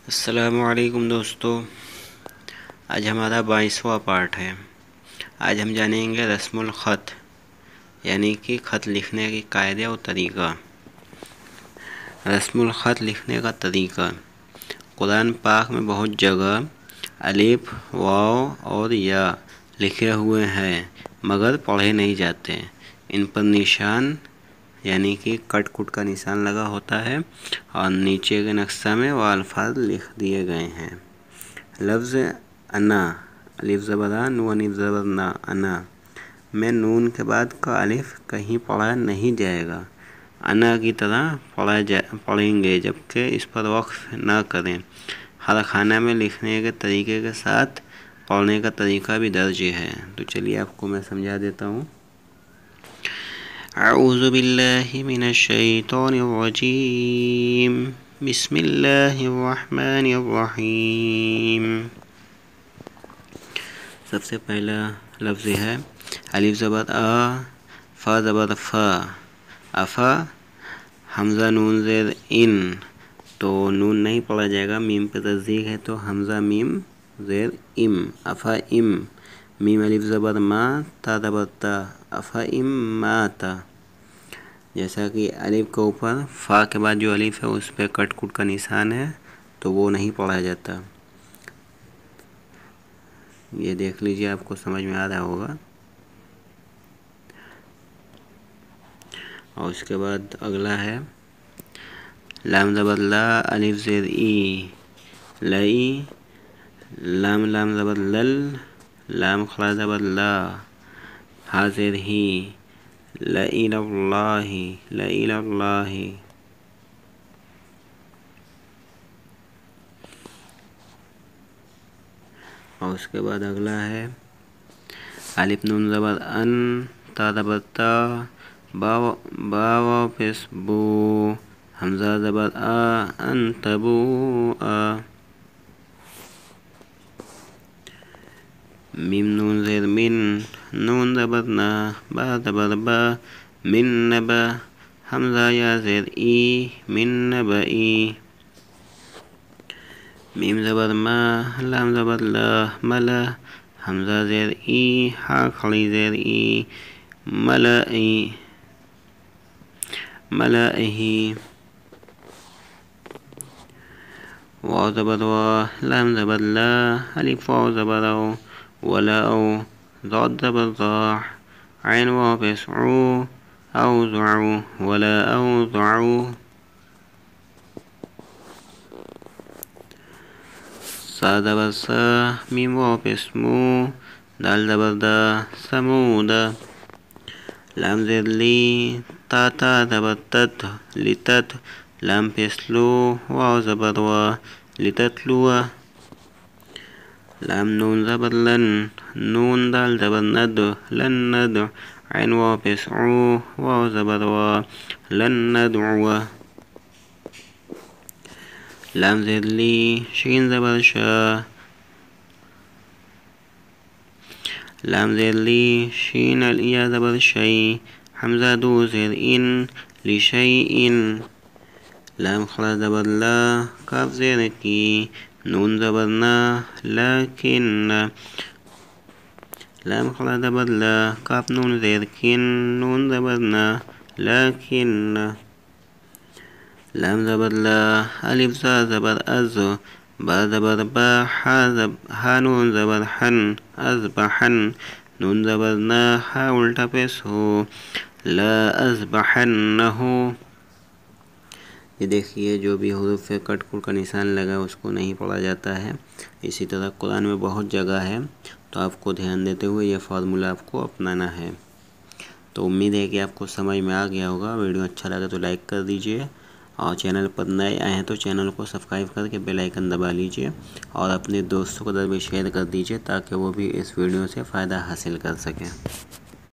السلام علیکم دوستو، آج ہمارا 22واں پارٹ ہے۔ آج ہم جانیں گے رسم الخط، یعنی کہ خط لکھنے کی قاعدے اور طریقہ۔ رسم الخط لکھنے کا طریقہ۔ قرآن پاک میں بہت جگہ الف، واو اور یا لکھے ہوئے ہیں مگر پڑھے نہیں جاتے۔ ان پر نشان یعنی کہ کٹ کٹ کا نشان لگا ہوتا ہے اور نیچے کے نقشہ میں وہ الفاظ لکھ دیے گئے ہیں۔ لفظ انا، الف زبر آ، نون الف زبر نا، انا میں نون کے بعد کا الف کہیں پڑھا نہیں جائے گا، انا کی طرح پڑھیں گے، جبکہ اس پر وقف نہ کریں۔ ہر خانہ میں لکھنے کے طریقے کے ساتھ پڑھنے کا طریقہ بھی درج ہے، تو چلیے آپ کو میں سمجھا دیتا ہوں۔ اعوذ باللہ من الشیطان الرجیم، بسم اللہ الرحمن الرحیم۔ سب سے پہلا لفظ ہے الف زبر آ، فا زبر فا، افا، حمزہ نون زیر ان، تو نون نہیں پڑھا جائے گا، میم پہ تصدیق ہے تو حمزہ میم زیر ام، افا ام، میم الف زبر ما، تا زبر تا، افا ام ما تا۔ جیسا کہ الف کے اوپر فا کے بعد جو الف ہے اس پہ کٹ کٹ کا نشان ہے تو وہ نہیں پڑھا جاتا۔ یہ دیکھ لیجئے، آپ کو سمجھ میں آ رہا ہوگا۔ اور اس کے بعد اگلا ہے لام زبر لا، الف زیر ای، لئی، لام لام زبر لل، لام خلا زبر لا، ہا زیر ہی، لَإِلَى اللَّهِ، لَإِلَى اللَّهِ۔ اور اس کے بعد اگلا ہے الف نون زبر ان، تا زبر تا، با واو پیش بو، حمزہ زبر آ، ان تبو آ، میم نون زیر من، نون زبر نا، با زبر با، من نبا، حمزہ یا زیر ای، من نبئی، میم زبر ما، لام زبر لا، ملا، حمزہ زیر ای، ہا کھڑی زیر ای، ملائی، ملائہی، واو زبر وا، لام زبر لا، الف واو زبر او، ولاؤ، ضاد زبر ضاع، عین واو پیش عو، اوزعو، ولا اوزعو، سا زبر سا، میم واو پیش مو، دال زبر دا، سمودا، لام زیر لی، تا تا زبر تت، لتت، لام پیش لو، واو زبر وا، لتتلوا، لام نون زبر لن، نون دال زبر ند، لن ند، عین واو پیش عو، واو زبر وا، لن ندعو، لام زیر لی، شین زبر شا، لام زیر لی، شین الیا زبر شی، حمزہ دو زیر ان، لشیئن، لام خلا زبر لا، کاف زیر کی، نون زبر نا، لیکن، لام خلا زبر لا، کاف نون زیر کن، نون زبر نا، لیکن، لام زبر لا، الف زا زبر از، با زبر با، ہا نون زبر حن، ازبحن، نون زبر نا، ہا الٹا پیش ہو، لا ازبحنہو۔ یہ دیکھیے جو بھی حروف پہ کٹ کٹ کا نشان لگا اس کو نہیں پڑھا جاتا ہے۔ اسی طرح قرآن میں بہت جگہ ہے، تو آپ کو دھیان دیتے ہوئے یہ فارمولہ آپ کو اپنانا ہے۔ تو امید ہے کہ آپ کو سمجھ میں آ گیا ہوگا۔ ویڈیو اچھا لگا تو لائک کر دیجئے، اور چینل پر نئے آئے ہیں تو چینل کو سبسکرائب کر کے بیل آئیکن دبا لیجئے، اور اپنے دوستوں کو بھی شیئر کر دیجئے تاکہ وہ بھی اس ویڈیو سے فائدہ حاصل کر سکیں۔